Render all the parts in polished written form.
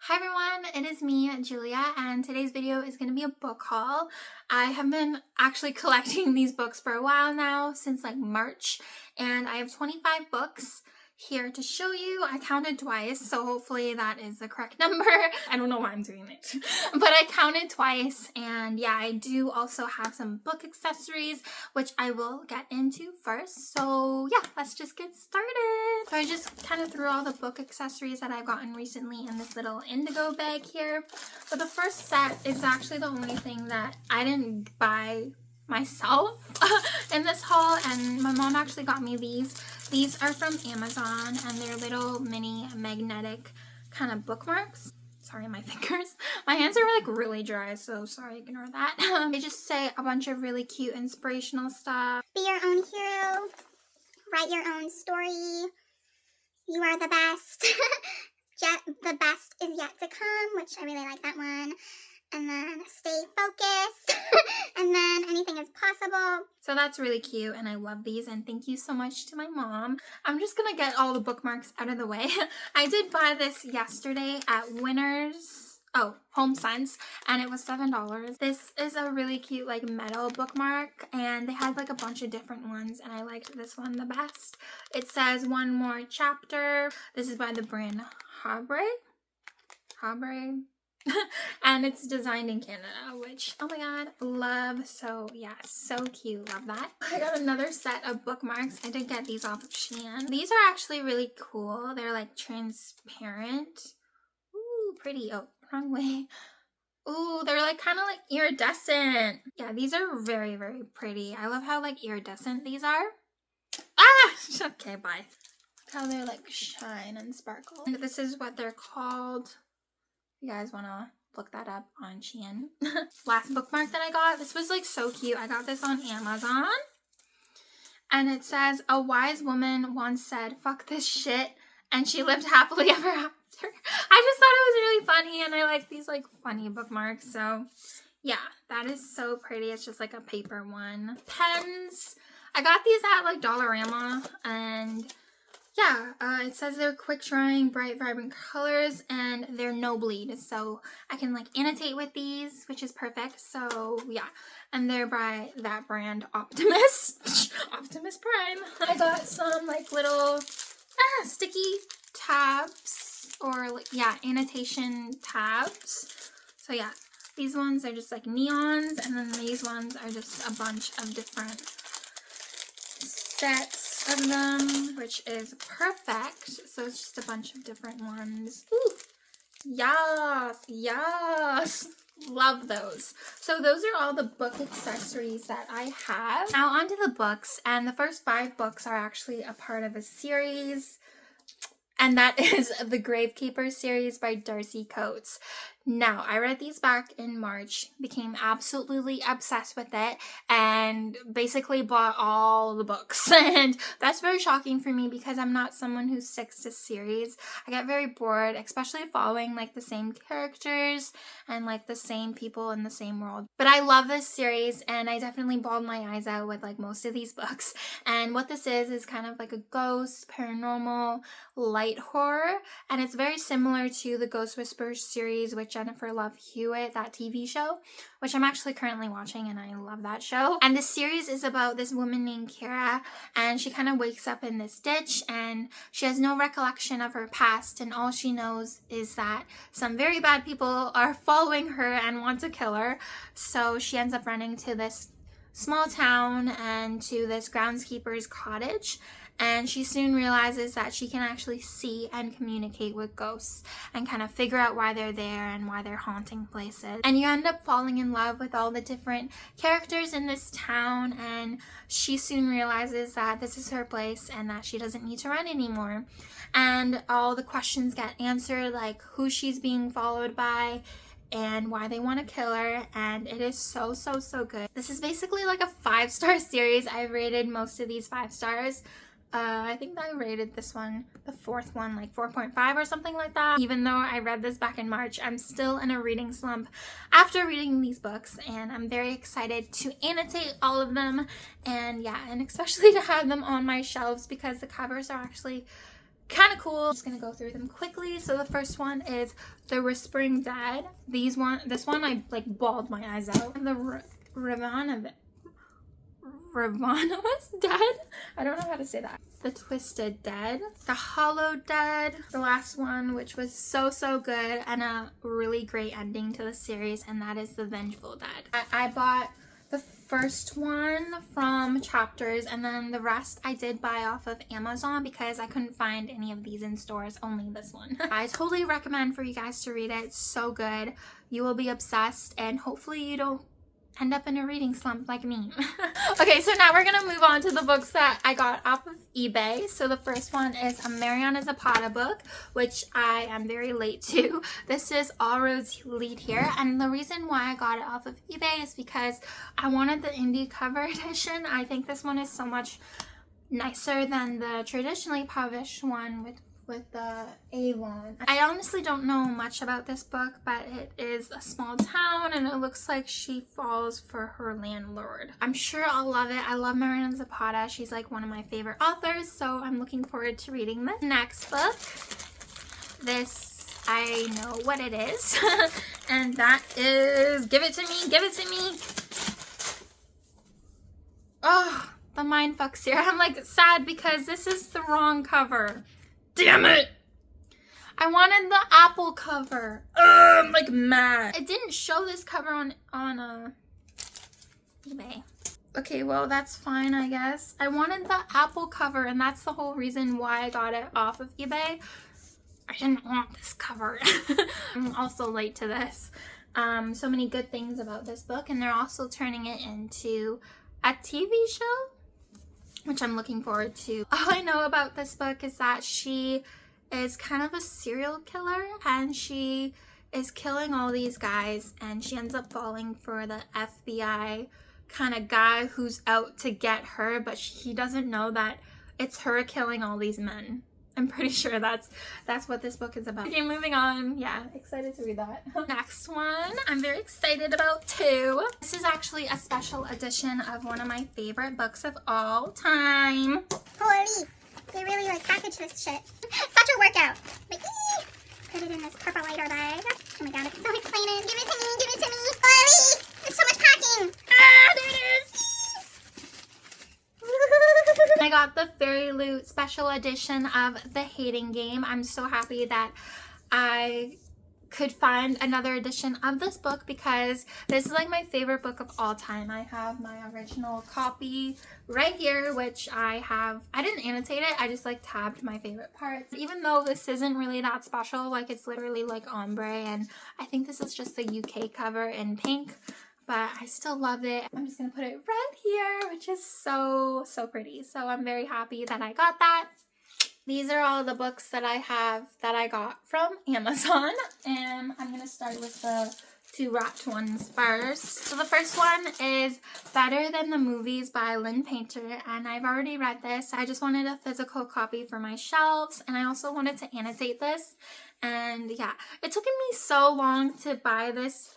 Hi everyone, it is me, Julia, and today's video is going to be a book haul. I have been actually collecting these books for a while now, since like March, and I have 25 books here to show you. I counted twice, so hopefully that is the correct number. I don't know why I'm doing it, but I counted twice, and yeah, I do also have some book accessories, which I will get into first. So yeah, let's just get started. So I just kind of threw all the book accessories that I've gotten recently in this little indigo bag here. But the first set is actually the only thing that I didn't buy myself in this haul, and my mom actually got me these. These are from Amazon, and they're little mini magnetic kind of bookmarks. Sorry, my fingers. My hands are like really dry, so sorry, ignore that. They just say a bunch of really cute inspirational stuff. Be your own hero. Write your own story. You are the best. The best is yet to come, which I really like that one. And then stay focused. And then anything is possible. So that's really cute, and I love these, and thank you so much to my mom. I'm just gonna get all the bookmarks out of the way. I did buy this yesterday at Winners. Oh, HomeSense, and it was $7. This is a really cute like metal bookmark, and they had like a bunch of different ones, and I liked this one the best. It says one more chapter. This is by the brand Habre. And it's designed in Canada, which, oh my god, love. So yeah, so cute, love that. I got another set of bookmarks. I did get these off of Shein. These are actually really cool. They're like transparent. Ooh, pretty. Oh, wrong way. Ooh, they're like kind of like iridescent. Yeah, these are very, very pretty. I love how like iridescent these are. Ah! Okay, bye. Look how they're like shine and sparkle. And this is what they're called. You guys want to look that up on Shein. Last bookmark that I got, this was like so cute. I got this on Amazon. And it says, a wise woman once said, fuck this shit, and she lived happily ever after. I just thought it was really funny, and I like these like funny bookmarks. So yeah, that is so pretty. It's just like a paper one. Pens. I got these at like Dollarama, and yeah, it says they're quick drying, bright, vibrant colors, and they're no bleed, so I can like annotate with these, which is perfect. So yeah, and they're by that brand, Optimus. Optimus Prime. I got some like little sticky tabs, or like, yeah, annotation tabs. So yeah, these ones are just like neons, and then these ones are just a bunch of different sets of them, which is perfect. So it's just a bunch of different ones. Ooh, yes, yes, love those. So those are all the book accessories that I have. Now onto the books, and the first 5 books are actually a part of a series, and that is the Gravekeeper series by Darcy Coates. Now, I read these back in March, became absolutely obsessed with it, and basically bought all the books. And that's very shocking for me because I'm not someone who sticks to series. I get very bored, especially following like the same characters and like the same people in the same world. But I love this series, and I definitely bawled my eyes out with like most of these books. And what this is kind of like a ghost, paranormal, light horror, and it's very similar to the Ghost Whisperers series with Jennifer Love Hewitt, that TV show, which I'm actually currently watching, and I love that show. And this series is about this woman named Kira, and she kind of wakes up in this ditch, and she has no recollection of her past, and all she knows is that some very bad people are following her and want to kill her. So she ends up running to this small town and to this groundskeeper's cottage, and she soon realizes that she can actually see and communicate with ghosts and kind of figure out why they're there and why they're haunting places. And you end up falling in love with all the different characters in this town, and she soon realizes that this is her place and that she doesn't need to run anymore. And all the questions get answered, like who she's being followed by and why they want to kill her, and it is so good. This is basically like a 5-star series. I've rated most of these 5 stars. I think I rated this one, the 4th one, like 4.5 or something like that. Even though I read this back in March, I'm still in a reading slump after reading these books, and I'm very excited to annotate all of them, and yeah, and especially to have them on my shelves because the covers are actually kind of cool. I'm just gonna go through them quickly. So the first one is The Whispering Dead. This one I like bawled my eyes out. And the Ravana was dead. I don't know how to say that. The Twisted Dead, The Hollow Dead, the last one, which was so good and a really great ending to the series, and that is The Vengeful Dead. I bought the first one from Chapters, and then the rest I did buy off of Amazon because I couldn't find any of these in stores, only this one. I totally recommend for you guys to read it. It's so good. You will be obsessed, and hopefully you don't end up in a reading slump like me. Okay, so now we're gonna move on to the books that I got off of eBay. So the first one is a Mariana Zapata book, which I am very late to. This is All Roads Lead Here, and the reason why I got it off of eBay is because I wanted the indie cover edition. I think this one is so much nicer than the traditionally published one with the Avon. I honestly don't know much about this book, but it is a small town and it looks like she falls for her landlord. I'm sure I'll love it. I love Mariana Zapata. She's like one of my favorite authors, so I'm looking forward to reading this. Next book, this I know what it is, and that is Give It To Me, Give It To Me. Oh, the mind fucks here. I'm like sad because this is the wrong cover. Damn it! I wanted the apple cover. I'm like mad. It didn't show this cover on eBay. Okay, well that's fine, I guess. I wanted the apple cover, and that's the whole reason why I got it off of eBay. I didn't want this cover. I'm also late to this. So many good things about this book, and they're also turning it into a TV show, which I'm looking forward to. All I know about this book is that she is kind of a serial killer, and she is killing all these guys, and she ends up falling for the FBI kind of guy who's out to get her, but he doesn't know that it's her killing all these men. I'm pretty sure that's what this book is about. Okay, moving on. Yeah, excited to read that. Next one, I'm very excited about too. This is actually a special edition of one of my favorite books of all time. Holy, they really like package this shit. Such a workout. Like, put it in this purple lighter bag. Oh my god, it's so exciting. Give it to me, give it to me. Holy, there's so much packing. Ah, there it is. I got the Fairy Loot special edition of The Hating Game. I'm so happy that I could find another edition of this book because this is like my favorite book of all time. I have my original copy right here, which I didn't annotate it, I just like tabbed my favorite parts. Even though this isn't really that special, like it's literally like ombre, and I think this is just the UK cover in pink, but I still love it. I'm just gonna put it right here, which is so pretty. So I'm very happy that I got that. These are all the books that I have that I got from Amazon, and I'm gonna start with the two wrapped ones first. So the first one is Better Than the Movies by Lynn Painter, and I've already read this. I just wanted a physical copy for my shelves, and I also wanted to annotate this. And yeah, it took me so long to buy this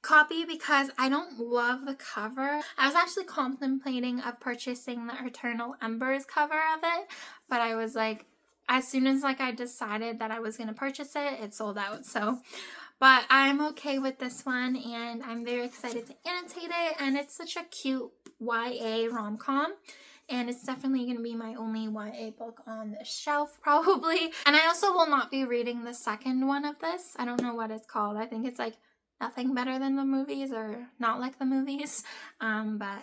copy because I don't love the cover. I was actually contemplating of purchasing the Eternal Embers cover of it, but I was like, as soon as like I decided that I was going to purchase it, it sold out. So, but I'm okay with this one, and I'm very excited to annotate it, and it's such a cute YA rom-com. And it's definitely going to be my only YA book on the shelf, probably. And I also will not be reading the second one of this. I don't know what it's called. I think it's like Nothing Better Than the Movies, or Not Like the Movies. But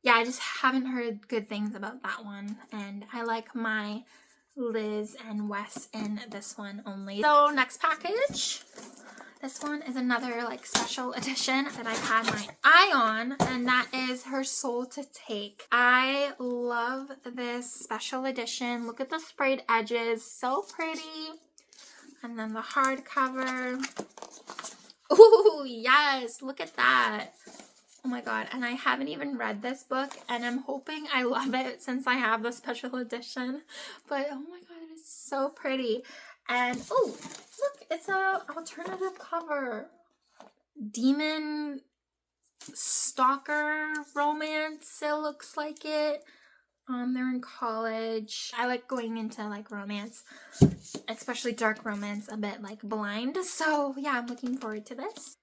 yeah, I just haven't heard good things about that one. And I like my Liz and Wes in this one only. So next package. This one is another like special edition that I've had my eye on, and that is Her Soul to Take. I love this special edition. Look at the sprayed edges, so pretty. And then the hardcover. Ooh, yes, look at that. Oh my god, and I haven't even read this book, and I'm hoping I love it since I have the special edition. But oh my god, it is so pretty. And oh, look, it's a alternative cover. Demon stalker romance, it looks like it. They're in college. I like going into like romance, especially dark romance, a bit like blind. So yeah, I'm looking forward to this.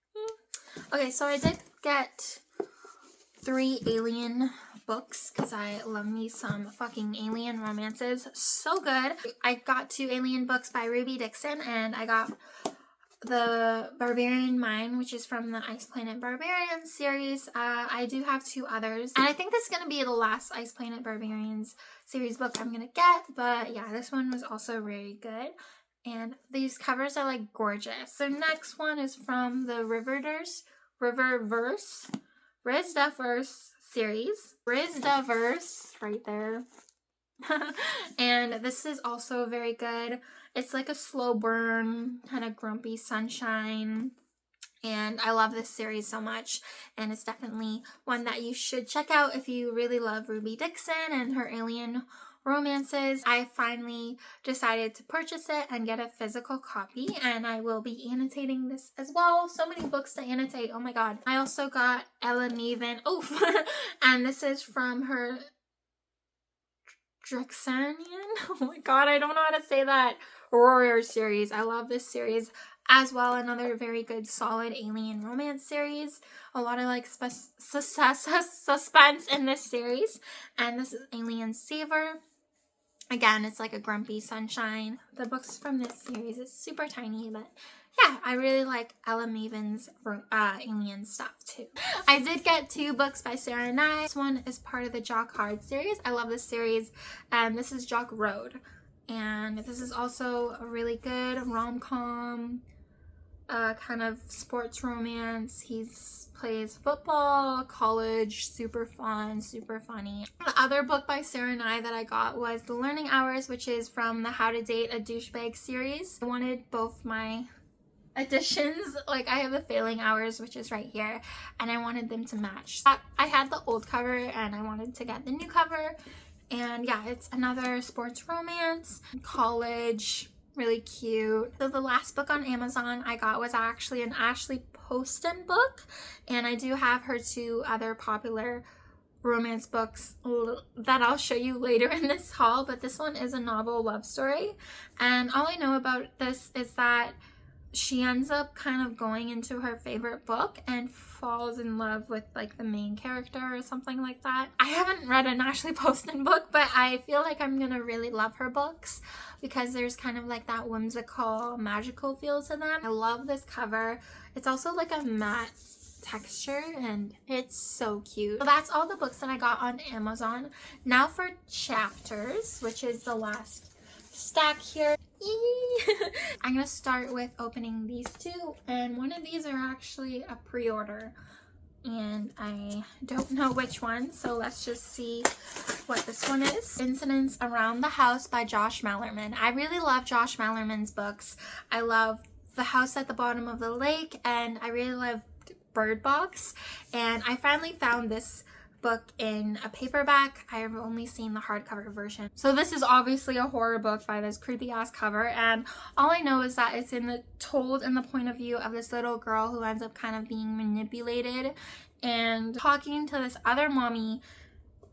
Okay, so I did get 3 alien books because I love me some fucking alien romances. So good. I got 2 alien books by Ruby Dixon, and I got the Barbarian Mind, which is from the Ice Planet Barbarians series. I do have 2 others, and I think this is going to be the last Ice Planet Barbarians series book I'm going to get, but yeah, this one was also very good, and these covers are like gorgeous. So next one is from the Riververse series. Rizdaverse, right there. And this is also very good. It's like a slow burn, kind of grumpy sunshine. And I love this series so much. And it's definitely one that you should check out if you really love Ruby Dixon and her alien romances. I finally decided to purchase it and get a physical copy, and I will be annotating this as well. So many books to annotate, oh my god. I also got Ella Neven, and this is from her Drexanian, oh my god, I don't know how to say that, Warrior series. I love this series as well. Another very good solid alien romance series. A lot of like suspense in this series. And this is Alien Saver. Again, it's like a grumpy sunshine. The books from this series is super tiny, but yeah, I really like Ella Maven's alien stuff too. I did get 2 books by Sarah Nye. This one is part of the Jock Hard series. I love this series, and this is Jock Road. And this is also a really good rom-com, kind of sports romance. He plays football, college, super fun, super funny. The other book by Sarah Nye that I got was The Learning Hours, which is from the How to Date a Douchebag series. I wanted both my editions. Like, I have the Failing Hours, which is right here, and I wanted them to match. I had the old cover and I wanted to get the new cover. And yeah, it's another sports romance, college, really cute. So the last book on Amazon I got was actually an Ashley Poston book, and I do have her 2 other popular romance books that I'll show you later in this haul, but this one is a novel love story, and all I know about this is that she ends up kind of going into her favorite book and falls in love with like the main character or something like that. I haven't read an Ashley Poston book, but I feel like I'm gonna really love her books because there's kind of like that whimsical, magical feel to them. I love this cover. It's also like a matte texture and it's so cute. So that's all the books that I got on Amazon. Now for Chapters, which is the last stack here. I'm gonna start with opening these 2, and one of these are actually a pre-order and I don't know which one, so let's just see what this one is. Incidents Around the House by Josh Malerman. I really love Josh Malerman's books. I love The House at the Bottom of the Lake, and I really love Bird Box, and I finally found this book in a paperback. I have only seen the hardcover version. So this is obviously a horror book by this creepy ass cover, and all I know is that it's told in the point of view of this little girl who ends up kind of being manipulated and talking to this other mommy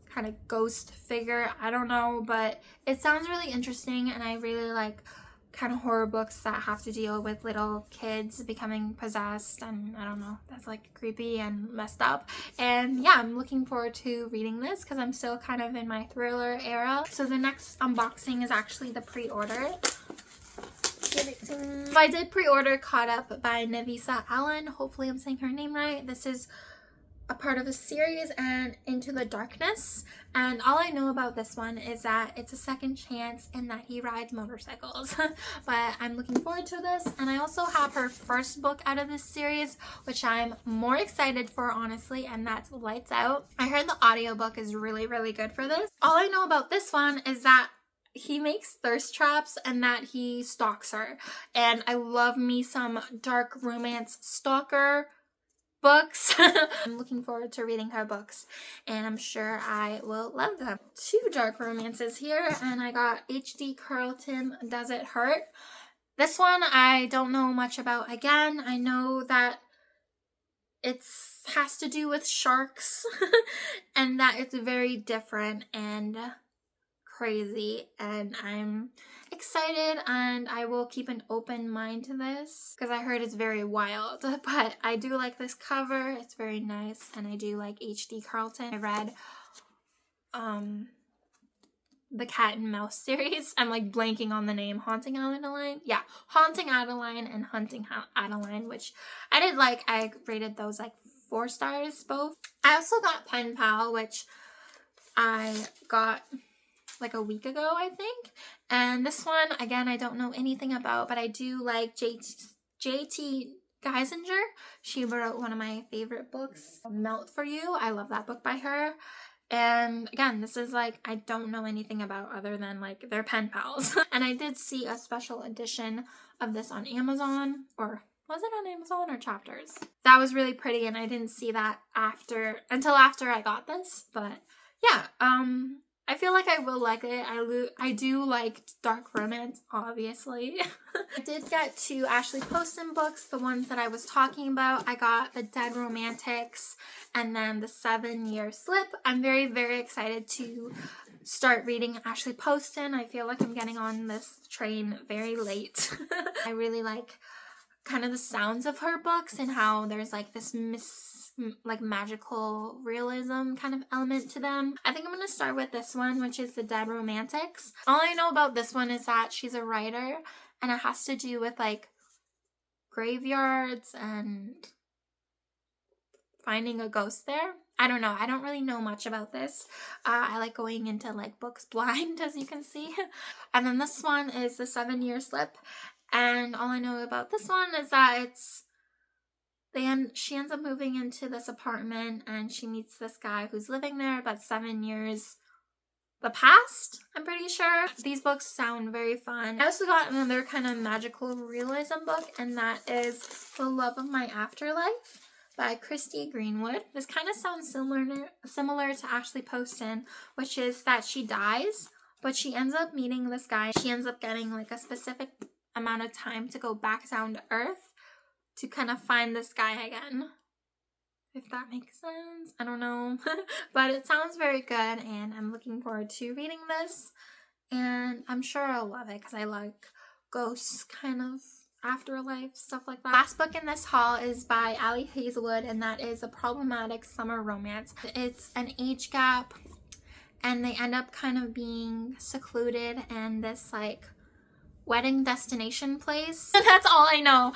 kind of ghost figure. I don't know, but it sounds really interesting, and I really like kind of horror books that have to deal with little kids becoming possessed, and I don't know, that's like creepy and messed up. And yeah, I'm looking forward to reading this because I'm still kind of in my thriller era. So the next unboxing is actually the pre-order. Give it to me. So I did pre-order Caught Up by Navisa Allen. Hopefully I'm saying her name right. This is a part of a series, and Into the Darkness, and all I know about this one is that it's a second chance and that he rides motorcycles. But I'm looking forward to this, and I also have her first book out of this series, which I'm more excited for, honestly, and that's Lights Out. I heard the audiobook is really, really good for this. All I know about this one is that he makes thirst traps and that he stalks her, and I love me some dark romance stalker books. I'm looking forward to reading her books, and I'm sure I will love them. 2 dark romances here, and I got H.D. Carlton, Does It Hurt? This one I don't know much about. Again, I know that it has to do with sharks and that it's very different, and crazy, and I'm excited, and I will keep an open mind to this because I heard it's very wild. But I do like this cover. It's very nice, and I do like H.D. Carlton. I read the Cat and Mouse series. I'm like blanking on the name. Haunting Adeline? Yeah, Haunting Adeline and Hunting Adeline, which I did like. I rated those like 4 stars both. I also got Pen Pal, which I got like a week ago, I think. And this one, again, I don't know anything about, but I do like J.T. Geisinger. She wrote one of my favorite books, Melt for You. I love that book by her. And again, this is like, I don't know anything about other than like their pen pals. And I did see a special edition of this on Amazon, or was it on Amazon or Chapters? That was really pretty, and I didn't see that until after I got this. But yeah, I feel like I will like it. I do like dark romance, obviously. I did get 2 Ashley Poston books, the ones that I was talking about. I got The Dead Romantics and then The 7-Year Slip. I'm very, very excited to start reading Ashley Poston. I feel like I'm getting on this train very late. I really like kind of the sounds of her books and how there's like this magical realism kind of element to them. I think I'm going to start with this one, which is The Dead Romantics. All I know about this one is that she's a writer, and it has to do with like graveyards and finding a ghost there. I don't know. I don't really know much about this. I like going into like books blind, as you can see. And then this one is The 7-Year Slip. And all I know about this one is that she ends up moving into this apartment, and she meets this guy who's living there about 7 years the past, I'm pretty sure. These books sound very fun. I also got another kind of magical realism book, and that is The Love of My Afterlife by Christy Greenwood. This kind of sounds similar to Ashley Poston, which is that she dies, but she ends up meeting this guy. She ends up getting like a specific amount of time to go back down to earth to kind of find this guy again, if that makes sense. I don't know. But it sounds very good, and I'm looking forward to reading this, and I'm sure I'll love it because I like ghosts, kind of afterlife, stuff like that. Last book in this haul is by Ali Hazelwood, and that is A Problematic Summer Romance. It's an age gap, and they end up kind of being secluded in this like wedding destination place. That's all I know.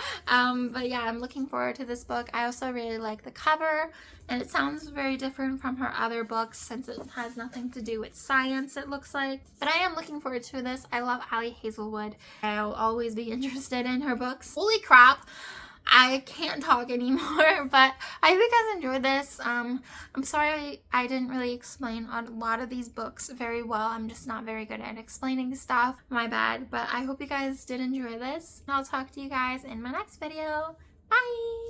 But yeah, I'm looking forward to this book. I also really like the cover, and it sounds very different from her other books since it has nothing to do with science, it looks like. But I am looking forward to this. I love Ali Hazelwood. I'll always be interested in her books. Holy crap, I can't talk anymore, but I hope you guys enjoyed this. I'm sorry I didn't really explain a lot of these books very well. I'm just not very good at explaining stuff. My bad. But I hope you guys did enjoy this. I'll talk to you guys in my next video. Bye!